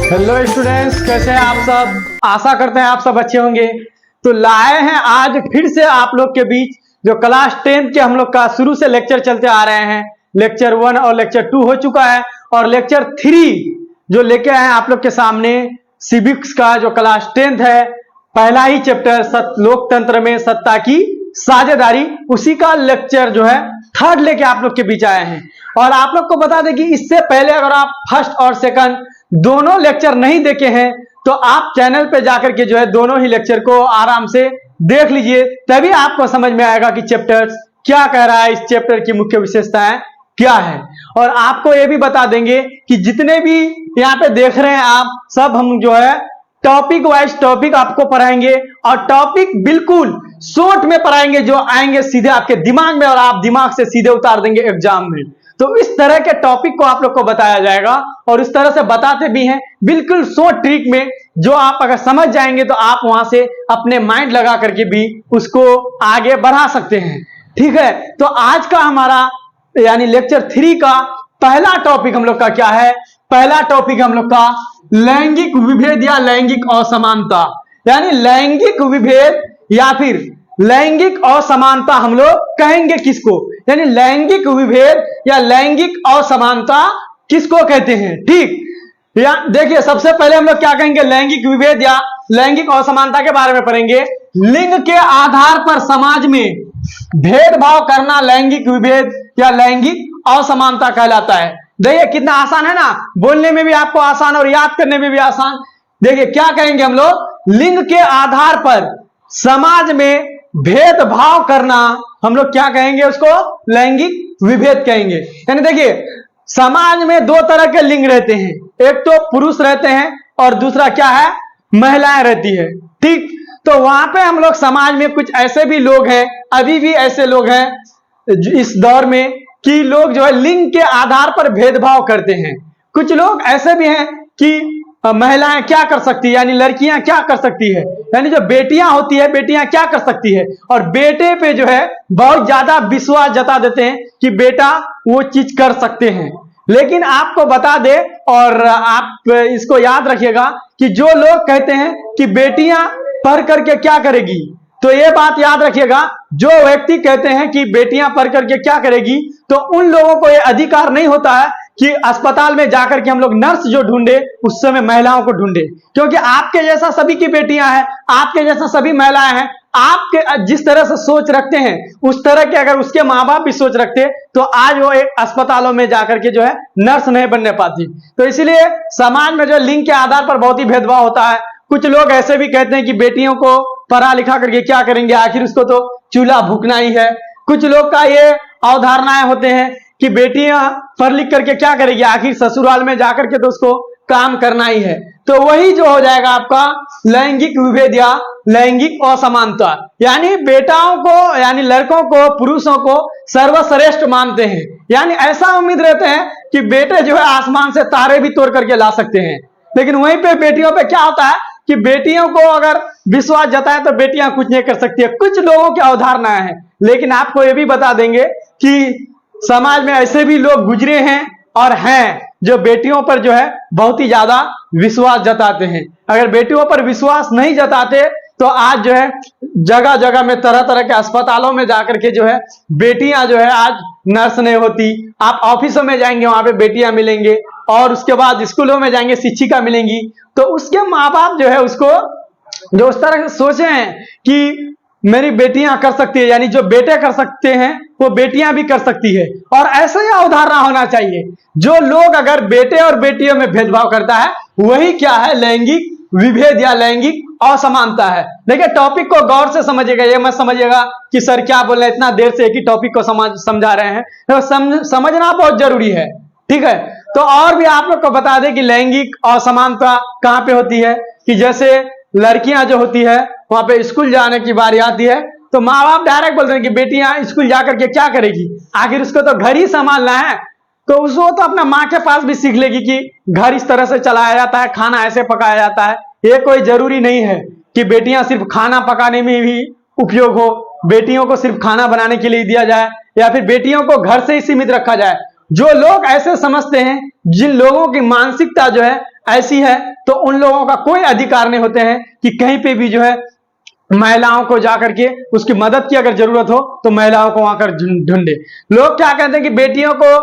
Hello students, कैसे हैं आप सब। आशा करते हैं आप सब अच्छे होंगे। तो लाए हैं आज फिर से आप लोग के बीच जो क्लास 10 के हम लोग का शुरू से लेक्चर चलते आ रहे हैं। लेक्चर 1 और लेक्चर 2 हो चुका है और लेक्चर 3 जो लेके आए हैं आप लोग के सामने सिविक्स का जो क्लास 10 है, पहला ही चैप्टर लोकतंत्र में सत्ता की साझेदारी, उसी का लेक्चर जो है 3rd लेके आप लोग के बीच आए हैं। और आप लोग को बता दें कि इससे पहले अगर आप 1st और 2nd दोनों लेक्चर नहीं देखे हैं तो आप चैनल पे जाकर के जो है दोनों ही लेक्चर को आराम से देख लीजिए, तभी आपको समझ में आएगा कि चैप्टर क्या कह रहा है, इस चैप्टर की मुख्य विशेषताएं क्या है। और आपको यह भी बता देंगे कि जितने भी यहाँ पे देख रहे हैं आप सब, हम जो है टॉपिक वाइज टॉपिक आपको पढ़ाएंगे और टॉपिक बिल्कुल शॉर्ट में पढ़ाएंगे जो आएंगे सीधे आपके दिमाग में और आप दिमाग से सीधे उतार देंगे एग्जाम में। तो इस तरह के टॉपिक को आप लोग को बताया जाएगा और इस तरह से बताते भी हैं बिल्कुल शॉर्ट ट्रिक में, जो आप अगर समझ जाएंगे तो आप वहां से अपने माइंड लगा करके भी उसको आगे बढ़ा सकते हैं। ठीक है, तो आज का हमारा यानी लेक्चर 3 का पहला टॉपिक हम लोग का क्या है। पहला टॉपिक हम लोग का लैंगिक विभेद या लैंगिक असमानता, यानी लैंगिक विभेद या फिर लैंगिक असमानता हम लोग कहेंगे किसको, यानी लैंगिक विभेद या लैंगिक असमानता किसको कहते हैं। ठीक, या देखिए सबसे पहले हम लोग क्या कहेंगे, लैंगिक विभेद या लैंगिक असमानता के बारे में पढ़ेंगे। लिंग के आधार पर समाज में भेदभाव करना लैंगिक विभेद या लैंगिक असमानता कहलाता है। देखिए कितना आसान है ना, बोलने में भी आपको आसान और याद करने में भी आसान। देखिए क्या कहेंगे हम लोग, लिंग के आधार पर समाज में भेदभाव करना हम लोग क्या कहेंगे, उसको लैंगिक विभेद कहेंगे। यानी देखिए समाज में 2 तरह के लिंग रहते हैं, एक तो पुरुष रहते हैं और दूसरा क्या है, महिलाएं रहती है। ठीक, तो वहां पे हम लोग समाज में कुछ ऐसे भी लोग हैं, अभी भी ऐसे लोग हैं इस दौर में कि लोग जो है लिंग के आधार पर भेदभाव करते हैं। कुछ लोग ऐसे भी हैं कि महिलाएं क्या कर सकती है, यानी लड़कियां क्या कर सकती है, यानी जो बेटियां होती है बेटियां क्या कर सकती है, और बेटे पे जो है बहुत ज्यादा विश्वास जता देते हैं कि बेटा वो चीज कर सकते हैं। लेकिन आपको बता दे और आप इसको याद रखिएगा कि जो लोग कहते हैं कि बेटियां पढ़ करके क्या करेगी, तो ये बात याद रखिएगा, जो व्यक्ति कहते हैं कि बेटियां पढ़ करके क्या करेगी, तो उन लोगों को ये अधिकार नहीं होता है कि अस्पताल में जाकर के हम लोग नर्स जो ढूंढे उस समय महिलाओं को ढूंढे, क्योंकि आपके जैसा सभी की बेटियां हैं, आपके जैसा सभी महिलाएं हैं। आपके जिस तरह से सोच रखते हैं उस तरह के अगर उसके माँ बाप भी सोच रखते तो आज वो एक अस्पतालों में जाकर के जो है नर्स नहीं बनने पाती। तो इसलिए समाज में जो लिंग के आधार पर बहुत ही भेदभाव होता है। कुछ लोग ऐसे भी कहते हैं कि बेटियों को पढ़ा लिखा करके क्या करेंगे, आखिर उसको तो चूल्हा भूकना ही है। कुछ लोग का ये अवधारणाएं होते हैं कि बेटियां पढ़ लिख करके क्या करेगी, आखिर ससुराल में जाकर के तो उसको काम करना ही है। तो वही जो हो जाएगा आपका लैंगिक विभेद या लैंगिक असमानता, यानी बेटाओं को यानी लड़कों को पुरुषों को सर्वश्रेष्ठ मानते हैं, यानी ऐसा उम्मीद रहते हैं कि बेटे जो है आसमान से तारे भी तोड़ करके ला सकते हैं। लेकिन वहीं पे बेटियों पे क्या होता है कि बेटियों को अगर विश्वास जताए तो बेटियां कुछ नहीं कर सकती है। कुछ लोगों की अवधारणाएं हैं, लेकिन आपको यह भी बता देंगे कि समाज में ऐसे भी लोग गुजरे हैं और हैं जो बेटियों पर जो है बहुत ही ज्यादा विश्वास जताते हैं। अगर बेटियों पर विश्वास नहीं जताते तो आज जो है जगह जगह में तरह तरह के अस्पतालों में जाकर के जो है बेटियां जो है आज नर्स नहीं होती। आप ऑफिसों में जाएंगे वहां पे बेटियां मिलेंगे और उसके बाद स्कूलों में जाएंगे शिक्षिका मिलेंगी। तो उसके माँ बाप जो है उसको जो उस तरह से सोचे हैं कि मेरी बेटियां कर सकती है, यानी जो बेटे कर सकते हैं वो बेटियां भी कर सकती है। और ऐसा ही अवधारणा होना चाहिए। जो लोग अगर बेटे और बेटियों में भेदभाव करता है वही क्या है, लैंगिक विभेद या लैंगिक असमानता है। देखिए टॉपिक को गौर से समझिएगा, ये मत समझिएगा कि सर क्या बोल रहे हैं, इतना देर से एक ही टॉपिक को समझा रहे हैं। तो समझना बहुत जरूरी है। ठीक है, तो और भी आप लोग को बता दें कि लैंगिक असमानता कहां पे होती है, कि जैसे लड़कियां जो होती है वहां पे स्कूल जाने की बारी आती है तो माँ बाप डायरेक्ट बोलते हैं कि बेटियां स्कूल जाकर के क्या करेगी, आखिर उसको तो घर ही संभालना है। तो उसको तो अपना माँ के पास भी सीख लेगी कि घर इस तरह से चलाया जाता है, खाना ऐसे पकाया जाता है। ये कोई जरूरी नहीं है कि बेटियां सिर्फ खाना पकाने में ही उपयोग हो, बेटियों को सिर्फ खाना बनाने के लिए दिया जाए या फिर बेटियों को घर से ही सीमित रखा जाए। जो लोग ऐसे समझते हैं, जिन लोगों की मानसिकता जो है ऐसी है तो उन लोगों का कोई अधिकार नहीं होते हैं कि कहीं पे भी जो है महिलाओं को जाकर के उसकी मदद की अगर जरूरत हो तो महिलाओं को वहां कर ढूंढे। लोग क्या कहते हैं कि बेटियों को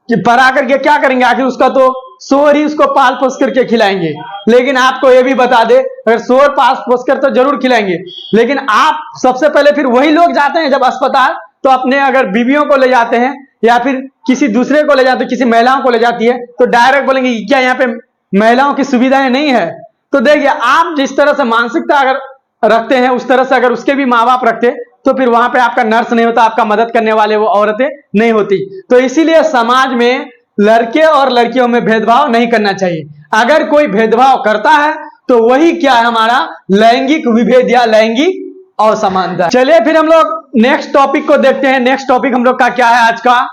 पढ़ा करके क्या करेंगे, आखिर उसका तो शोहर ही उसको पाल पोस करके खिलाएंगे। लेकिन आपको यह भी बता दे, अगर शोहर पाल पोस कर तो जरूर खिलाएंगे, लेकिन आप सबसे पहले फिर वही लोग जाते हैं जब अस्पताल, तो अपने अगर बीवियों को ले जाते हैं या फिर किसी दूसरे को ले जाते हैं, किसी महिलाओं को ले जाती है तो डायरेक्ट बोलेंगे क्या यहाँ पे महिलाओं की सुविधाएं नहीं है। तो देखिए, आप जिस तरह से मानसिकता अगर रखते हैं उस तरह से अगर उसके भी माँ बाप रखते तो फिर वहां पे आपका नर्स नहीं होता, आपका मदद करने वाले वो औरतें नहीं होती। तो इसीलिए समाज में लड़के और लड़कियों में भेदभाव नहीं करना चाहिए। अगर कोई भेदभाव करता है तो वही क्या है, हमारा लैंगिक विभेद या लैंगिक असमानता। चलिए फिर हम लोग नेक्स्ट टॉपिक को देखते हैं। नेक्स्ट टॉपिक हम लोग का क्या है आज का,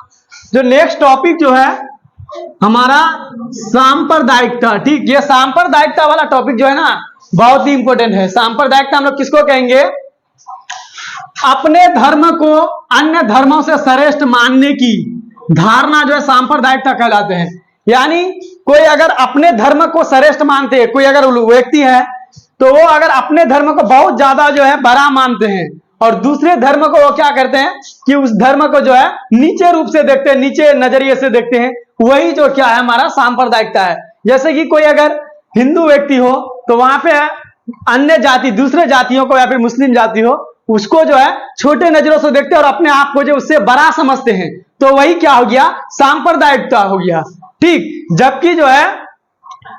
जो नेक्स्ट टॉपिक जो है हमारा सांप्रदायिकता। ठीक, ये सांप्रदायिकता वाला टॉपिक जो है ना बहुत ही इंपॉर्टेंट है। सांप्रदायिकता हम लोग किसको कहेंगे, अपने धर्म को अन्य धर्मों से श्रेष्ठ मानने की धारणा जो है सांप्रदायिकता कहलाते हैं। यानी कोई अगर अपने धर्म को श्रेष्ठ मानते हैं, कोई अगर व्यक्ति है तो वो अगर अपने धर्म को बहुत ज्यादा जो है बड़ा मानते हैं और दूसरे धर्म को वो क्या करते हैं कि उस धर्म को जो है नीचे रूप से देखते हैं, नीचे नजरिए से देखते हैं, वही जो क्या है हमारा सांप्रदायिकता है। जैसे कि कोई अगर हिंदू व्यक्ति हो तो वहां पे अन्य जाति, दूसरे जातियों को या फिर मुस्लिम जाति हो, उसको जो है छोटे नजरों से देखते हैं और अपने आप को जो उससे बड़ा समझते हैं, तो वही क्या हो गया, सांप्रदायिकता हो गया। ठीक, जबकि जो है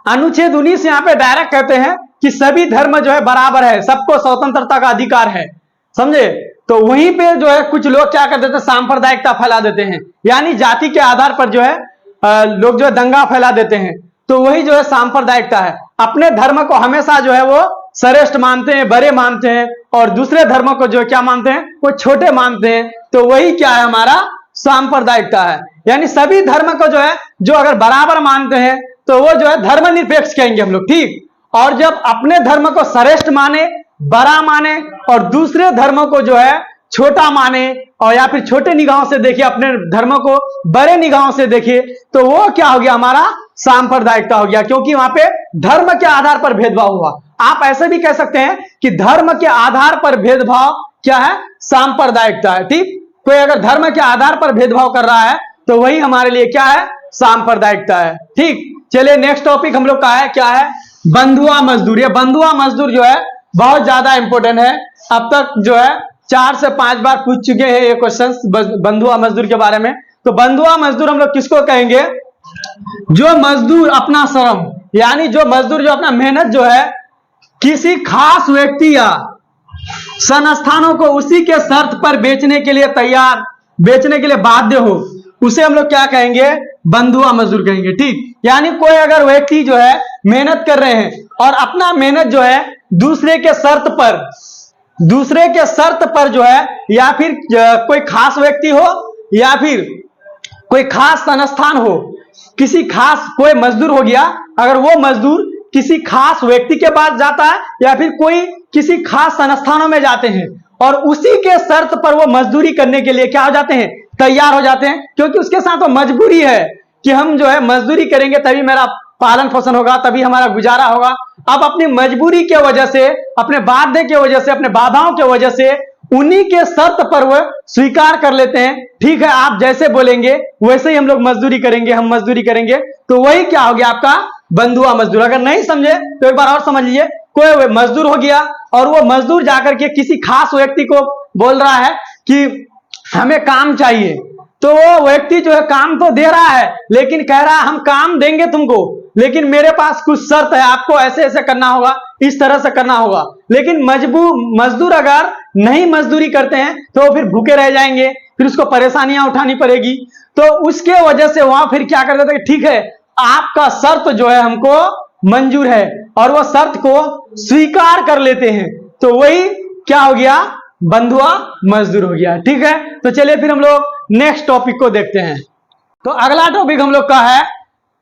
अनुच्छेद 19 यहाँ पे डायरेक्ट कहते हैं कि सभी धर्म जो है बराबर है, सबको स्वतंत्रता का अधिकार है, समझे। तो वहीं पे जो है कुछ लोग क्या कर देते हैं, सांप्रदायिकता फैला देते हैं, यानी जाति के आधार पर जो है लोग जो है दंगा फैला देते हैं। तो वही जो है सांप्रदायिकता है। अपने धर्म को हमेशा जो है वो श्रेष्ठ मानते हैं, बड़े मानते हैं, और दूसरे धर्म को जो क्या मानते हैं, वो छोटे मानते हैं। तो वही क्या है, हमारा सांप्रदायिकता है। यानी सभी धर्म को जो है जो अगर बराबर मानते हैं तो वो जो है धर्मनिरपेक्ष कहेंगे हम लोग। ठीक, और जब अपने धर्म को श्रेष्ठ माने, बड़ा माने और दूसरे धर्मों को जो है छोटा माने और या फिर छोटे निगाहों से देखिए, अपने धर्म को बड़े निगाहों से देखिए, तो वो क्या हो गया, हमारा सांप्रदायिकता हो गया, क्योंकि वहां पे धर्म के आधार पर भेदभाव हुआ। आप ऐसे भी कह सकते हैं कि धर्म के आधार पर भेदभाव क्या है, सांप्रदायिकता है। ठीक, कोई अगर धर्म के आधार पर भेदभाव कर रहा है तो वही हमारे लिए क्या है, सांप्रदायिकता है। ठीक, चलिए नेक्स्ट टॉपिक हम लोग का है क्या है, बंधुआ मजदूर। ये बंधुआ मजदूर जो है बहुत ज्यादा इंपॉर्टेंट है। अब तक जो है 4 से 5 बार पूछ चुके हैं ये क्वेश्चंस बंधुआ मजदूर के बारे में। तो बंधुआ मजदूर हम लोग किसको कहेंगे, जो मजदूर अपना श्रम, यानी जो मजदूर जो अपना मेहनत जो है किसी खास व्यक्ति या संस्थानों को उसी के शर्त पर बेचने के लिए तैयार, बेचने के लिए बाध्य हो, उसे हम लोग क्या कहेंगे, बंधुआ मजदूर कहेंगे। ठीक, यानी कोई अगर व्यक्ति जो है मेहनत कर रहे हैं और अपना मेहनत जो है दूसरे के शर्त पर जो है, या फिर कोई खास व्यक्ति हो या फिर कोई खास संस्थान हो, किसी खास कोई मजदूर हो गया, अगर वो मजदूर किसी खास व्यक्ति के पास जाता है या फिर कोई किसी खास संस्थानों में जाते हैं और उसी के शर्त पर वो मजदूरी करने के लिए क्या हो जाते हैं, तैयार हो जाते हैं, क्योंकि उसके साथ वो मजबूरी है कि हम जो है मजदूरी करेंगे तभी मेरा पालन पोषण होगा, तभी हमारा गुजारा होगा। अब अपनी मजबूरी के वजह से, अपने बाध्य के वजह से, अपने बाधाओं के वजह से उन्हीं के शर्त पर वह स्वीकार कर लेते हैं। ठीक है, आप जैसे बोलेंगे वैसे ही हम लोग मजदूरी करेंगे, हम मजदूरी करेंगे, तो वही क्या हो गया, आपका बंधुआ मजदूर। अगर नहीं समझे तो एक बार और समझ लीजिए, कोई मजदूर हो गया और वो मजदूर जाकर के किसी खास व्यक्ति को बोल रहा है कि हमें काम चाहिए, तो वो व्यक्ति जो है काम तो दे रहा है लेकिन कह रहा है हम काम देंगे तुमको, लेकिन मेरे पास कुछ शर्त है, आपको ऐसे ऐसे करना होगा, इस तरह से करना होगा। लेकिन मजदूर अगर नहीं मजदूरी करते हैं तो वो फिर भूखे रह जाएंगे, फिर उसको परेशानियां उठानी पड़ेगी। तो उसके वजह से वहां फिर क्या कर देते हैं, ठीक है आपका शर्त जो है हमको मंजूर है, और वो शर्त को स्वीकार कर लेते हैं, तो वही क्या हो गया, बंधुआ मजदूर हो गया। ठीक है, तो चलिए फिर हम लोग नेक्स्ट टॉपिक को देखते हैं। तो अगला टॉपिक हम लोग का है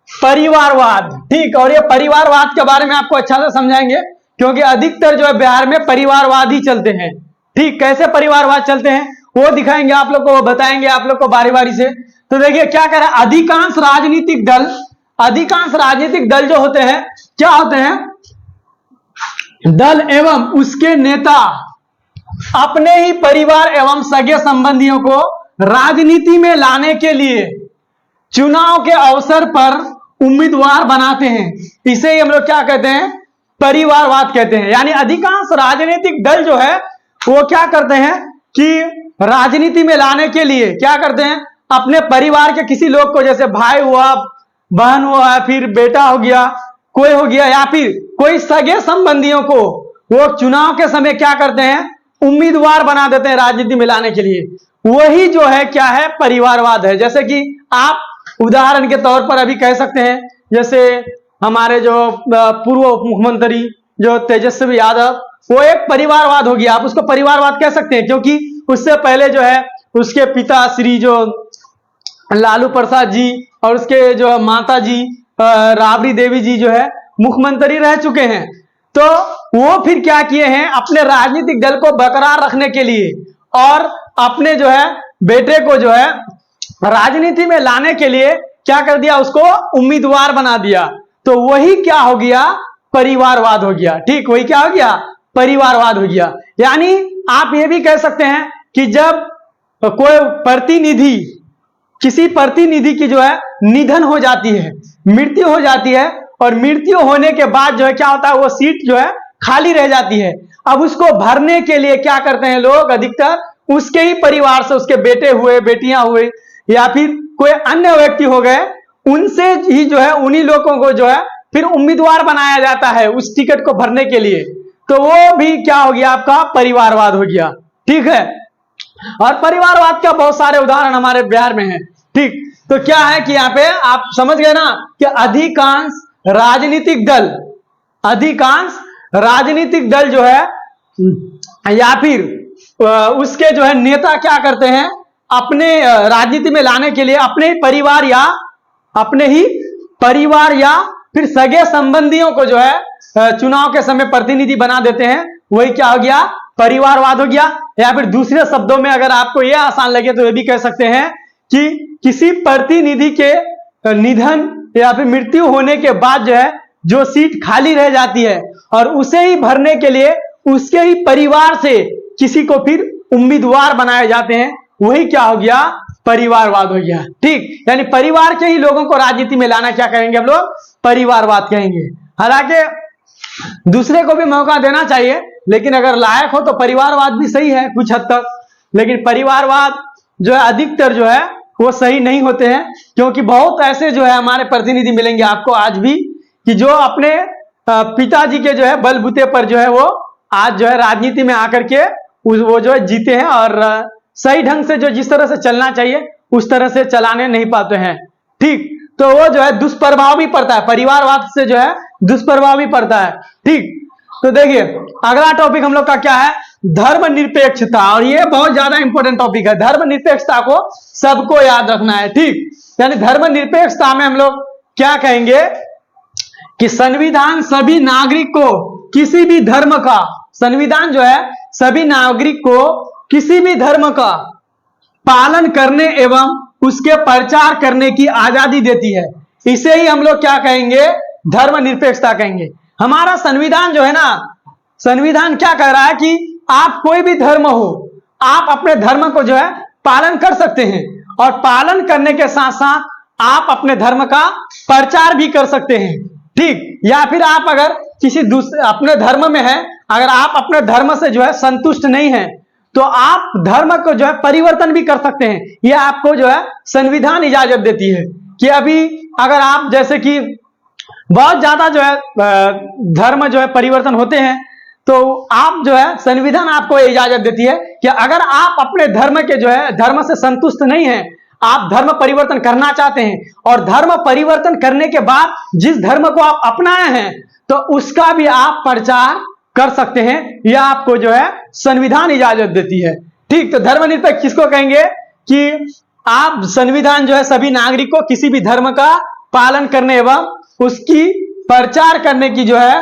परिवारवाद। ठीक, और ये परिवारवाद के बारे में आपको अच्छा से समझाएंगे, क्योंकि अधिकतर जो है बिहार में परिवारवाद ही चलते हैं। ठीक, कैसे परिवारवाद चलते हैं वो दिखाएंगे आप लोग को, वो बताएंगे आप लोग को बारी बारी से। तो देखिए क्या कह रहा है, अधिकांश राजनीतिक दल अधिकांश राजनीतिक दल जो होते हैं क्या होते हैं, दल एवं उसके नेता अपने ही परिवार एवं सगे संबंधियों को राजनीति में लाने के लिए चुनाव के अवसर पर उम्मीदवार बनाते हैं। इसे ही हम लोग क्या कहते हैं, परिवारवाद कहते हैं। यानी अधिकांश राजनीतिक दल जो है वो क्या करते हैं कि राजनीति में लाने के लिए क्या करते हैं, अपने परिवार के किसी लोग को, जैसे भाई हुआ, बहन हुआ, फिर बेटा हो गया, कोई हो गया, या फिर कोई सगे संबंधियों को वो चुनाव के समय क्या करते हैं, उम्मीदवार बना देते हैं राजनीति में लाने के लिए। वही जो है क्या है, परिवारवाद है। जैसे कि आप उदाहरण के तौर पर अभी कह सकते हैं, जैसे हमारे जो पूर्व उप मुख्यमंत्री जो तेजस्वी यादव, वो एक परिवारवाद हो गया। आप उसको परिवारवाद कह सकते हैं, क्योंकि उससे पहले जो है उसके पिता श्री जो लालू प्रसाद जी और उसके जो माता जी राबड़ी देवी जी जो है मुख्यमंत्री रह चुके हैं। तो वो फिर क्या किए हैं, अपने राजनीतिक दल को बरकरार रखने के लिए और अपने जो है बेटे को जो है राजनीति में लाने के लिए क्या कर दिया, उसको उम्मीदवार बना दिया। तो वही क्या हो गया, परिवारवाद हो गया। ठीक, वही क्या हो गया, परिवारवाद हो गया। यानी आप ये भी कह सकते हैं कि जब कोई प्रतिनिधि, किसी प्रतिनिधि की जो है निधन हो जाती है, मृत्यु हो जाती है, और मृत्यु होने के बाद जो है क्या होता है, वो सीट जो है खाली रह जाती है। अब उसको भरने के लिए क्या करते हैं लोग, अधिकतर उसके ही परिवार से, उसके बेटे हुए, बेटियां हुए, या फिर कोई अन्य व्यक्ति हो गए, उनसे ही जो है उन्हीं लोगों को जो है फिर उम्मीदवार बनाया जाता है उस टिकट को भरने के लिए। तो वो भी क्या हो गया, आपका परिवारवाद हो गया। ठीक है, और परिवारवाद का बहुत सारे उदाहरण हमारे बिहार में है। ठीक, तो क्या है कि यहाँ पे आप समझ गए ना कि अधिकांश राजनीतिक दल जो है या फिर उसके जो है नेता क्या करते हैं, अपने राजनीति में लाने के लिए अपने ही परिवार या फिर सगे संबंधियों को जो है चुनाव के समय प्रतिनिधि बना देते हैं। वही क्या हो गया, परिवारवाद हो गया। या फिर दूसरे शब्दों में अगर आपको यह आसान लगे तो ये भी कह सकते हैं कि किसी प्रतिनिधि के निधन या फिर मृत्यु होने के बाद जो है जो सीट खाली रह जाती है और उसे ही भरने के लिए उसके ही परिवार से किसी को फिर उम्मीदवार बनाए जाते हैं। वही क्या हो गया, परिवारवाद हो गया। ठीक, यानी परिवार के ही लोगों को राजनीति में लाना क्या कहेंगे हम लोग, परिवारवाद कहेंगे। हालांकि दूसरे को भी मौका देना चाहिए, लेकिन अगर लायक हो तो परिवारवाद भी सही है कुछ हद तक। लेकिन परिवारवाद जो है अधिकतर जो है वो सही नहीं होते हैं, क्योंकि बहुत ऐसे जो है हमारे प्रतिनिधि मिलेंगे आपको आज भी कि जो अपने पिताजी के जो है बलबूते पर जो है वो आज जो है राजनीति में आकर के वो जो है जीते हैं और सही ढंग से जो जिस तरह से चलना चाहिए उस तरह से चलाने नहीं पाते हैं। ठीक, तो वो जो है दुष्प्रभाव भी पड़ता है, परिवारवाद से जो है दुष्प्रभाव भी पड़ता है। ठीक, तो देखिए अगला टॉपिक हम लोग का क्या है, धर्मनिरपेक्षता। और ये बहुत ज्यादा इंपॉर्टेंट टॉपिक है। धर्मनिरपेक्षता को सबको याद रखना है। ठीक, यानी धर्मनिरपेक्षता में हम लोग क्या कहेंगे कि संविधान सभी नागरिक को किसी भी धर्म का, संविधान जो है सभी नागरिक को किसी भी धर्म का पालन करने एवं उसके प्रचार करने की आजादी देती है। इसे ही हम लोग क्या कहेंगे, धर्मनिरपेक्षता कहेंगे। हमारा संविधान जो है ना, संविधान क्या कह रहा है कि आप कोई भी धर्म हो, आप अपने धर्म को जो है पालन कर सकते हैं और पालन करने के साथ साथ आप अपने धर्म का प्रचार भी कर सकते हैं। ठीक, या फिर आप अगर किसी दूसरे अपने धर्म में हैं, अगर आप अपने धर्म से जो है संतुष्ट नहीं हैं तो आप धर्म को जो है परिवर्तन भी कर सकते हैं। यह आपको जो है संविधान इजाजत देती है कि अभी अगर आप जैसे कि बहुत ज्यादा जो है धर्म जो है परिवर्तन होते हैं तो आप जो है संविधान आपको इजाजत देती है कि अगर आप अपने धर्म के जो है धर्म से संतुष्ट नहीं हैं, आप धर्म परिवर्तन करना चाहते हैं और धर्म परिवर्तन करने के बाद जिस धर्म को आप अपनाए हैं तो उसका भी आप प्रचार कर सकते हैं। यह आपको जो है संविधान इजाजत देती है। ठीक, तो धर्मनिरपेक्ष किसको कहेंगे कि आप संविधान जो है सभी नागरिक को किसी भी धर्म का पालन करने एवं उसकी प्रचार करने की जो है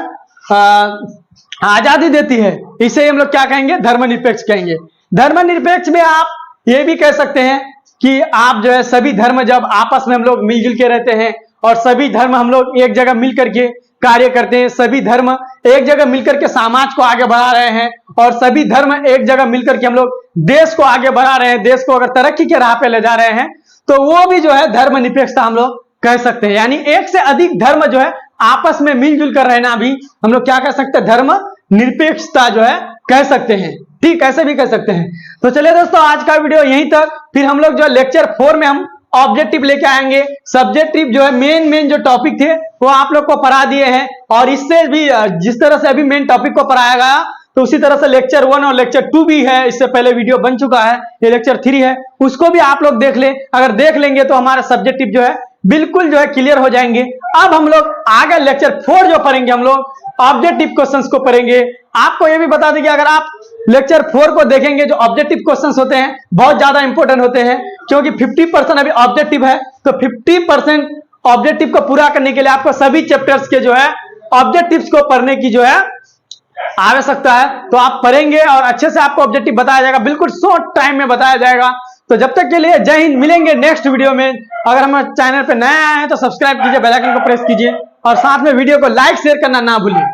आजादी देती है। इसे हम लोग क्या कहेंगे, धर्मनिरपेक्ष कहेंगे। धर्मनिरपेक्ष में आप ये भी कह सकते हैं कि आप जो है सभी धर्म जब आपस में हम लोग मिलजुल के रहते हैं और सभी धर्म हम लोग एक जगह मिल करके कार्य करते हैं। सभी धर्म एक जगह मिलकर के समाज को आगे बढ़ा रहे हैं और सभी धर्म एक जगह मिलकर के हम लोग देश को आगे बढ़ा रहे हैं। देश को अगर तरक्की के राह पे ले जा रहे हैं तो वो भी जो है धर्मनिरपेक्षता हम लोग कह सकते हैं। यानी एक से अधिक धर्म जो है आपस में मिलजुल कर रहना भी हम लोग क्या कह सकते हैं, धर्म निरपेक्षता जो है कह सकते हैं। ठीक, ऐसे भी कह सकते हैं। तो चलिए दोस्तों, आज का वीडियो यहीं तक। फिर हम लोग जो लेक्चर 4 में हम ऑब्जेक्टिव लेके आएंगे। सब्जेक्टिव जो है मेन जो टॉपिक थे वो आप लोग को पढ़ा दिए हैं और इससे भी जिस तरह से अभी मेन टॉपिक को पढ़ाया गया तो उसी तरह से लेक्चर 1 और लेक्चर 2 भी है। इससे पहले वीडियो बन चुका है, ये लेक्चर 3 है, उसको भी आप लोग देख लें। अगर देख लेंगे तो हमारा सब्जेक्टिव जो है बिल्कुल जो है क्लियर हो जाएंगे। अब हम लोग आगे लेक्चर 4 जो पढ़ेंगे, हम लोग ऑब्जेक्टिव क्वेश्चंस को पढ़ेंगे। आपको ये भी बता दें कि अगर आप लेक्चर 4 को देखेंगे, जो ऑब्जेक्टिव क्वेश्चंस होते हैं बहुत ज्यादा इंपॉर्टेंट होते हैं, क्योंकि 50% अभी ऑब्जेक्टिव है। तो 50% ऑब्जेक्टिव को पूरा करने के लिए आपको सभी चैप्टर्स के जो है ऑब्जेक्टिव्स को पढ़ने की जो है आवश्यकता है। तो आप पढ़ेंगे और अच्छे से आपको ऑब्जेक्टिव बताया जाएगा, बिल्कुल शॉर्ट टाइम में बताया जाएगा। तो जब तक के लिए जय हिंद, मिलेंगे नेक्स्ट वीडियो में। अगर हमारे चैनल पे नए आए हैं तो सब्सक्राइब कीजिए, बेल आइकन को प्रेस कीजिए और साथ में वीडियो को लाइक शेयर करना ना भूलिए।